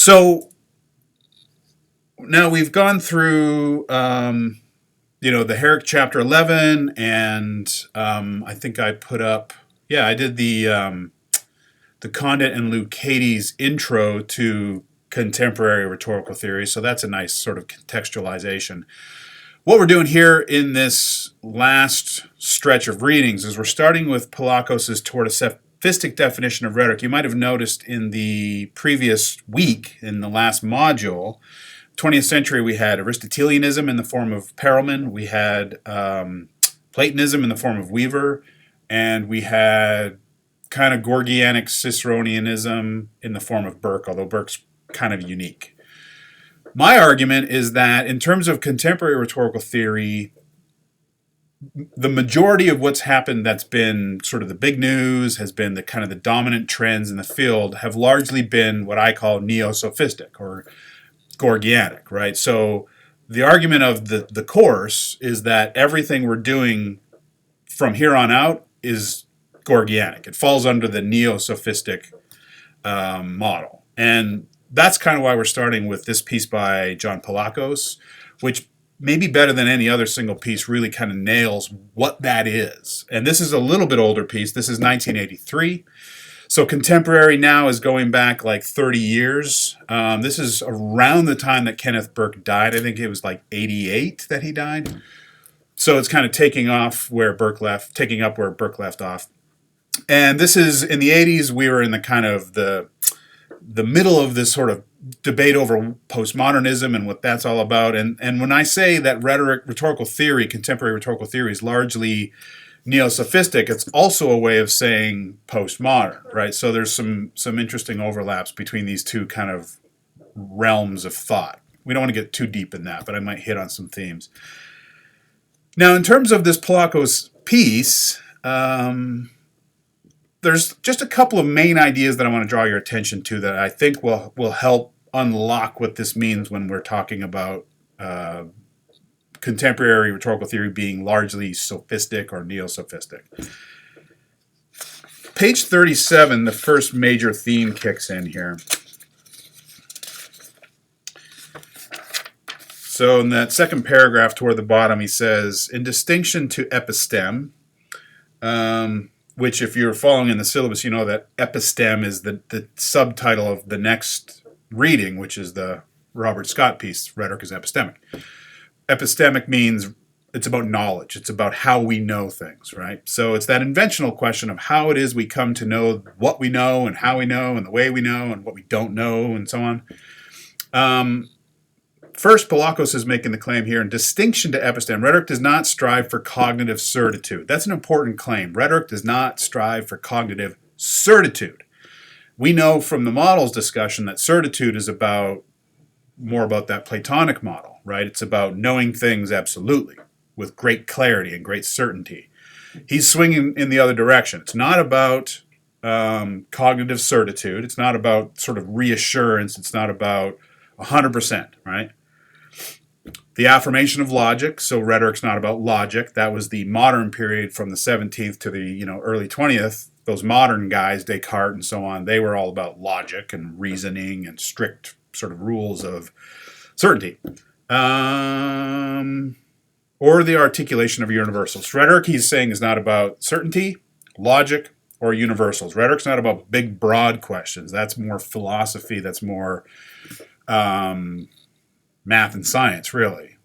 So now we've gone through, the Herrick chapter 11, and I think I put up, I did the Condit and Lucchesi's intro to contemporary rhetorical theory. So that's a nice sort of contextualization. What we're doing here in this last stretch of readings is we're starting with Poulakos' toward a sophistic definition of rhetoric. You might have noticed in the previous week, in the last module, 20th century, we had Aristotelianism in the form of Perelman, we had Platonism in the form of Weaver, and we had kind of Gorgianic Ciceronianism in the form of Burke, although Burke's kind of unique. My argument is that in terms of contemporary rhetorical theory, the majority of what's happened that's been sort of the big news, has been the kind of the dominant trends in the field, have largely been what I call neo-sophistic or Gorgianic, right? So the argument of the course is that everything we're doing from here on out is Gorgianic. It falls under the neo-sophistic model. And that's kind of why we're starting with this piece by John Poulakos, which maybe better than any other single piece really kind of nails what that is. And this is a little bit older piece. This is 1983. So contemporary now is going back like 30 years. This is around the time that Kenneth Burke died. I think it was like 88 that he died. So it's kind of taking up where Burke left off. And this is in the 80s. We were in the kind of the middle of this sort of debate over postmodernism and what that's all about. And when I say that rhetorical theory, contemporary rhetorical theory is largely neo-sophistic, it's also a way of saying postmodern, right? So there's some interesting overlaps between these two kind of realms of thought. We don't want to get too deep in that, but I might hit on some themes. Now, in terms of this Poulakos piece, there's just a couple of main ideas that I want to draw your attention to that I think will help unlock what this means when we're talking about contemporary rhetorical theory being largely sophistic or neo-sophistic. Page 37, the first major theme kicks in here. So in that second paragraph toward the bottom, he says, in distinction to episteme, which if you're following in the syllabus, you know that episteme is the subtitle of the next reading, which is the Robert Scott piece, Rhetoric is Epistemic. Epistemic means it's about knowledge. It's about how we know things, right? So it's that inventional question of how it is we come to know what we know and how we know and the way we know and what we don't know and so on. First, Poulakos is making the claim here, in distinction to episteme, rhetoric does not strive for cognitive certitude. That's an important claim. Rhetoric does not strive for cognitive certitude. We know from the models discussion that certitude is more about that Platonic model, right? It's about knowing things absolutely with great clarity and great certainty. He's swinging in the other direction. It's not about cognitive certitude. It's not about sort of reassurance. It's not about 100%, right? The affirmation of logic, so rhetoric's not about logic. That was the modern period from the 17th to the early 20th. Those modern guys, Descartes and so on, they were all about logic and reasoning and strict sort of rules of certainty. Or the articulation of universals. Rhetoric, he's saying, is not about certainty, logic, or universals. Rhetoric's not about big, broad questions. That's more philosophy. That's more math and science, really.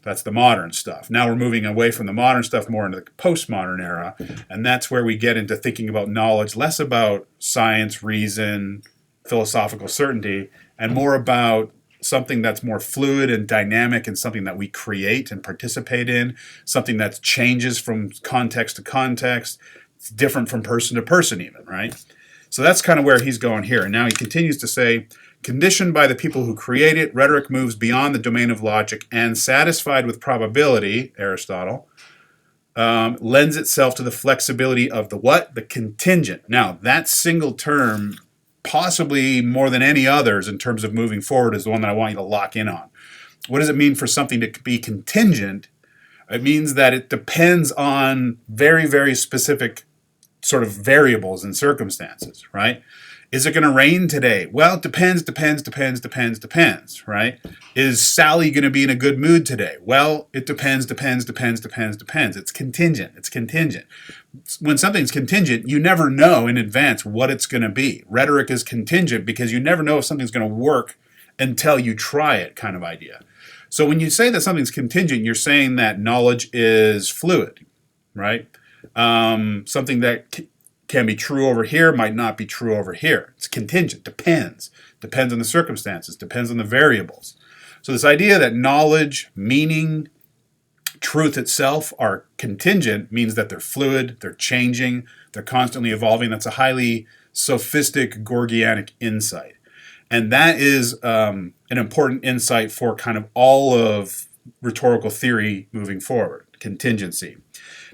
That's the modern stuff. Now we're moving away from the modern stuff more into the postmodern era, and that's where we get into thinking about knowledge, less about science, reason, philosophical certainty, and more about something that's more fluid and dynamic and something that we create and participate in, something that changes from context to context. It's different from person to person even, right? So that's kind of where he's going here. And now he continues to say, conditioned by the people who create it, rhetoric moves beyond the domain of logic and, satisfied with probability, Aristotle, lends itself to the flexibility of the what? The contingent. Now, that single term, possibly more than any others in terms of moving forward, is the one that I want you to lock in on. What does it mean for something to be contingent? It means that it depends on very, very specific sort of variables and circumstances, right? Is it going to rain today? Well, it depends, right? Is Sally going to be in a good mood today? Well, it depends. It's contingent. When something's contingent, you never know in advance what it's going to be. Rhetoric is contingent because you never know if something's going to work until you try it, kind of idea. So when you say that something's contingent, you're saying that knowledge is fluid, right? Something that can be true over here might not be true over here. It's contingent, depends on the circumstances, depends on the variables. So this idea that knowledge, meaning, truth itself are contingent means that they're fluid, they're changing, they're constantly evolving. That's a highly sophistic Gorgianic insight. And that is an important insight for kind of all of rhetorical theory moving forward, contingency.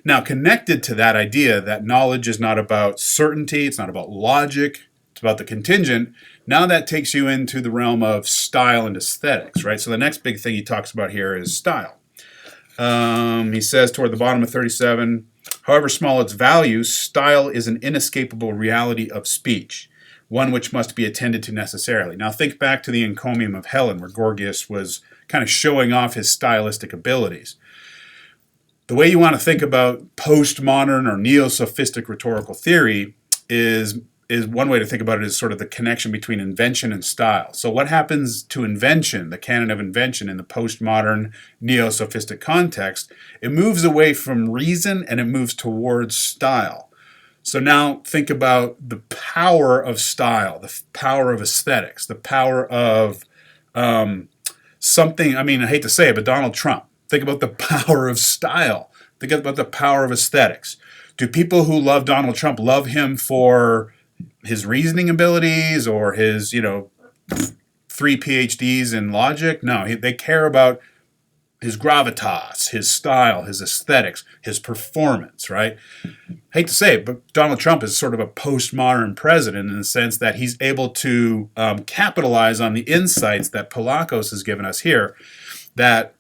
Now, connected to that idea that knowledge is not about certainty, it's not about logic, it's about the contingent, now that takes you into the realm of style and aesthetics, right? So the next big thing he talks about here is style. He says toward the bottom of 37, however small its value, style is an inescapable reality of speech, one which must be attended to necessarily. Now think back to the encomium of Helen, where Gorgias was kind of showing off his stylistic abilities. The way you want to think about postmodern or neo-sophistic rhetorical theory is one way to think about it is sort of the connection between invention and style. So what happens to invention, the canon of invention in the postmodern neo-sophistic context? It moves away from reason and it moves towards style. So now think about the power of style, the power of aesthetics, the power of something, I mean, I hate to say it, but Donald Trump. Think about the power of style. Think about the power of aesthetics. Do people who love Donald Trump love him for his reasoning abilities or his, 3 PhDs in logic? No, they care about his gravitas, his style, his aesthetics, his performance, right? Hate to say it, but Donald Trump is sort of a postmodern president in the sense that he's able to capitalize on the insights that Poulakos has given us here, that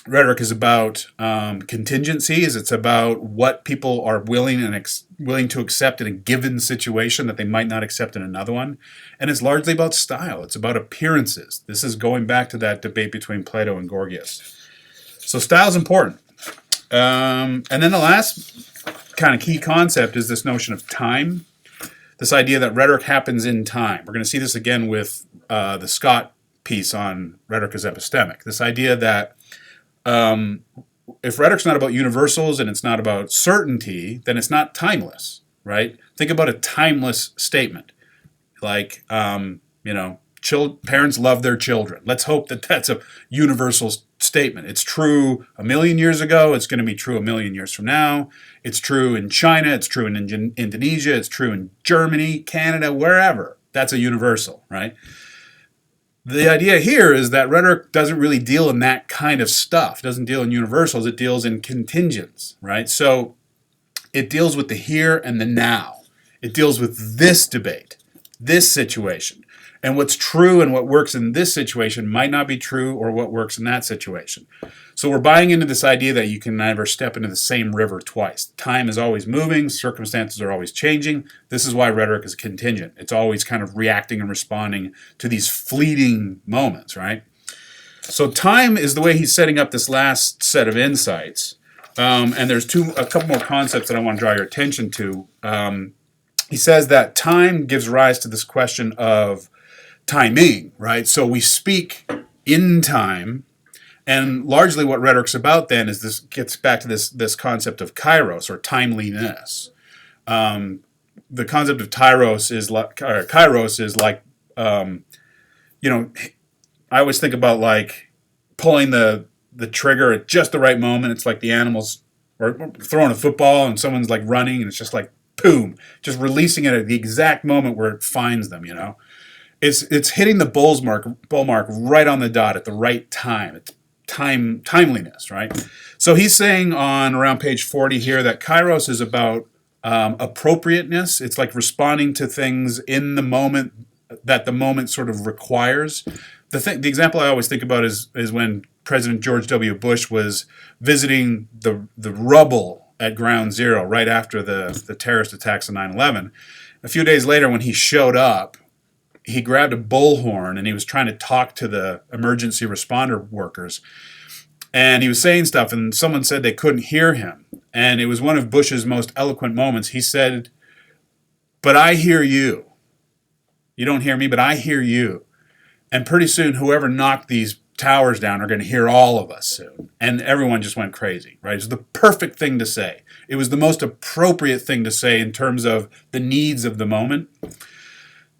rhetoric is about contingencies. It's about what people are willing to accept in a given situation that they might not accept in another one. And it's largely about style. It's about appearances. This is going back to that debate between Plato and Gorgias. So style is important. And then the last kind of key concept is this notion of time. This idea that rhetoric happens in time. We're going to see this again with the Scott piece on rhetoric as epistemic. This idea that if rhetoric's not about universals and it's not about certainty, then it's not timeless, right? Think about a timeless statement. Like, parents love their children. Let's hope that that's a universal statement. It's true 1,000,000 years ago. It's going to be true 1,000,000 years from now. It's true in China. It's true in Indonesia. It's true in Germany, Canada, wherever. That's a universal, right? The idea here is that rhetoric doesn't really deal in that kind of stuff. It doesn't deal in universals. It deals in contingents, right? So it deals with the here and the now. It deals with this debate, this situation. And what's true and what works in this situation might not be true or what works in that situation. So we're buying into this idea that you can never step into the same river twice. Time is always moving. Circumstances are always changing. This is why rhetoric is contingent. It's always kind of reacting and responding to these fleeting moments, right? So time is the way he's setting up this last set of insights. And there's a couple more concepts that I want to draw your attention to. He says that time gives rise to this question of timing, right? So we speak in time, and largely what rhetoric's about then is this gets back to this concept of Kairos or timeliness. The concept of Kairos is like I always think about like pulling the trigger at just the right moment. It's like the animals or throwing a football and someone's like running and it's just like boom, just releasing it at the exact moment where it finds them, It's hitting the bull mark right on the dot at the right time. It's timeliness, right? So he's saying on around page 40 here that Kairos is about appropriateness. It's like responding to things in the moment that the moment sort of requires. The example I always think about is when President George W. Bush was visiting the rubble at Ground Zero right after the terrorist attacks on 9/11. A few days later, when he showed up, he grabbed a bullhorn and he was trying to talk to the emergency responder workers. And he was saying stuff, and someone said they couldn't hear him. And it was one of Bush's most eloquent moments. He said, "But I hear you. You don't hear me, but I hear you. And pretty soon, whoever knocked these towers down are going to hear all of us soon." And everyone just went crazy, right? It was the perfect thing to say. It was the most appropriate thing to say in terms of the needs of the moment.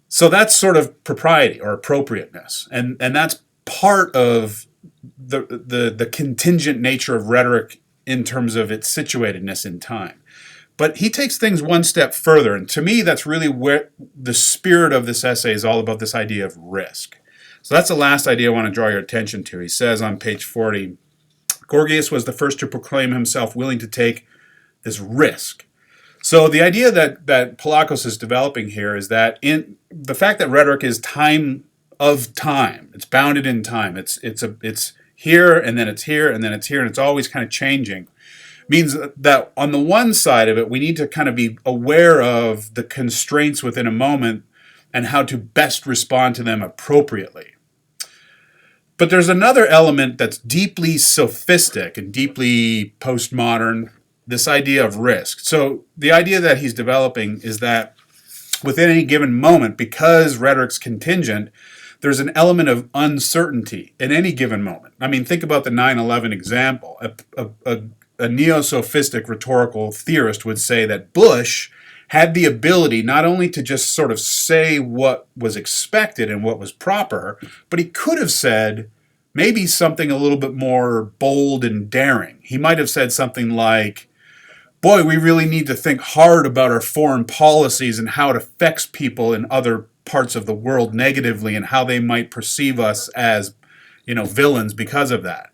So that's sort of propriety or appropriateness. And that's part of the contingent nature of rhetoric in terms of its situatedness in time. But he takes things one step further. And to me, that's really where the spirit of this essay is all about, this idea of risk. So that's the last idea I want to draw your attention to. He says on page 40, Gorgias was the first to proclaim himself willing to take this risk. So the idea that Poulakos is developing here is that in the fact that rhetoric is time of time, it's bounded in time. It's here and then it's here and then it's here and it's always kind of changing. Means that on the one side of it, we need to kind of be aware of the constraints within a moment and how to best respond to them appropriately. But there's another element that's deeply sophistic and deeply postmodern, this idea of risk. So the idea that he's developing is that within any given moment, because rhetoric's contingent, there's an element of uncertainty in any given moment. I mean, think about the 9/11 example. A neo-sophistic rhetorical theorist would say that Bush had the ability not only to just sort of say what was expected and what was proper, but he could have said maybe something a little bit more bold and daring. He might have said something like, "Boy, we really need to think hard about our foreign policies and how it affects people in other parts of the world negatively and how they might perceive us as, villains because of that."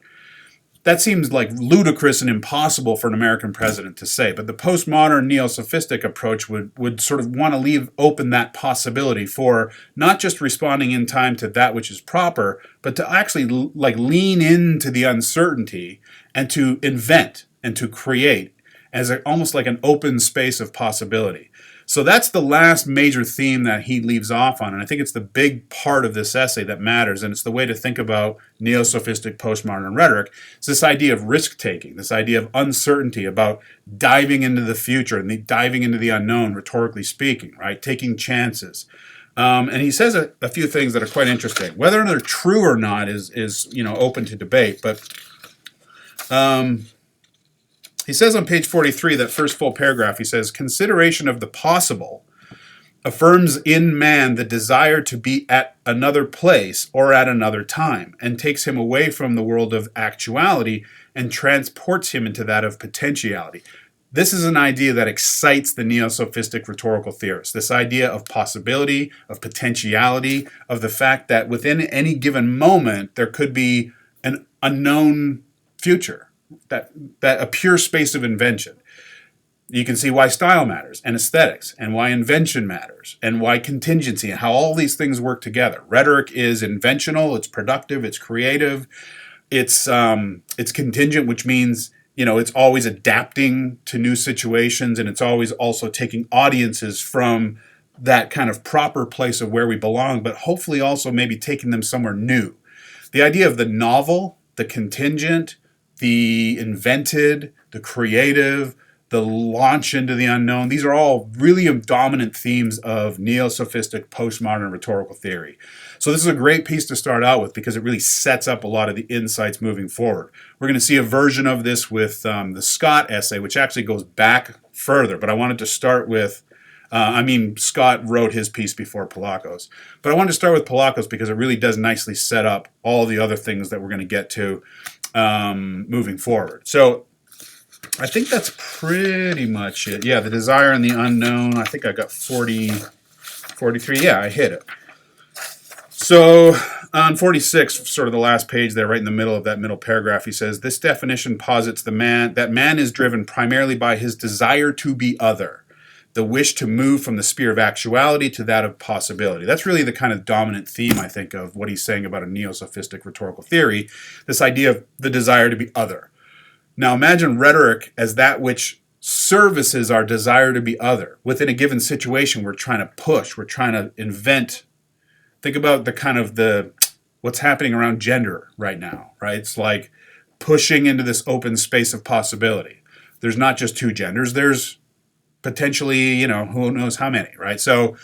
That seems like ludicrous and impossible for an American president to say. But the postmodern neo-sophistic approach would sort of want to leave open that possibility for not just responding in time to that which is proper, but to actually lean into the uncertainty and to invent and to create as almost like an open space of possibility. So that's the last major theme that he leaves off on, and I think it's the big part of this essay that matters, and it's the way to think about neo-sophistic postmodern rhetoric. It's this idea of risk-taking, this idea of uncertainty, about diving into the future and diving into the unknown, rhetorically speaking, right? Taking chances. And he says a few things that are quite interesting. Whether they're true or not is open to debate, but he says on page 43, that first full paragraph, he says, "Consideration of the possible affirms in man the desire to be at another place or at another time, and takes him away from the world of actuality and transports him into that of potentiality." This is an idea that excites the neo-sophistic rhetorical theorists. This idea of possibility, of potentiality, of the fact that within any given moment there could be an unknown future. That a pure space of invention. You can see why style matters, and aesthetics, and why invention matters, and why contingency, and how all these things work together. Rhetoric is inventional, it's productive, it's creative, it's contingent, which means it's always adapting to new situations, and it's always also taking audiences from that kind of proper place of where we belong, but hopefully also maybe taking them somewhere new. The idea of the novel, the contingent, the invented, the creative, the launch into the unknown. These are all really dominant themes of neo-sophistic postmodern rhetorical theory. So this is a great piece to start out with because it really sets up a lot of the insights moving forward. We're going to see a version of this with the Scott essay, which actually goes back further, but I wanted to start with Scott wrote his piece before Poulakos. But I wanted to start with Poulakos because it really does nicely set up all the other things that we're going to get to moving forward. So I think that's pretty much it. Yeah, the desire and the unknown. I think I got 43. Yeah, I hit it. So on 46, sort of the last page there, right in the middle of that middle paragraph, he says, "This definition posits that man is driven primarily by his desire to be other, the wish to move from the sphere of actuality to that of possibility." That's really the kind of dominant theme, I think, of what he's saying about a neo-sophistic rhetorical theory, this idea of the desire to be other. Now imagine rhetoric as that which services our desire to be other. Within a given situation, we're trying to push, we're trying to invent. Think about the kind of what's happening around gender right now, right? It's like pushing into this open space of possibility. There's not just two genders, there's potentially, who knows how many, right? So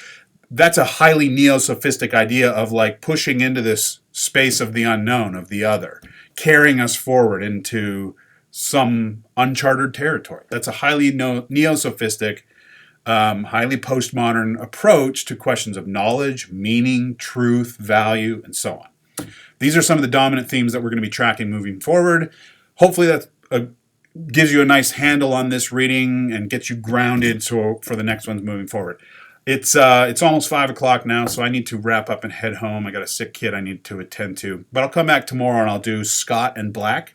that's a highly neo-sophistic idea of like pushing into this space of the unknown, of the other, carrying us forward into some uncharted territory. That's a highly neo-sophistic, highly postmodern approach to questions of knowledge, meaning, truth, value, and so on. These are some of the dominant themes that we're going to be tracking moving forward. Hopefully that gives you a nice handle on this reading and gets you grounded for the next ones moving forward. It's almost 5 o'clock now, so I need to wrap up and head home. I got a sick kid I need to attend to. But I'll come back tomorrow and I'll do Scott and Black.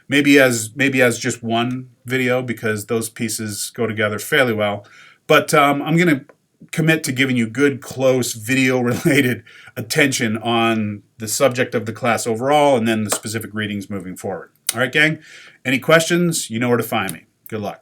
Maybe as just one video, because those pieces go together fairly well. But I'm going to commit to giving you good, close, video-related attention on the subject of the class overall and then the specific readings moving forward. All right, gang? Any questions? You know where to find me. Good luck.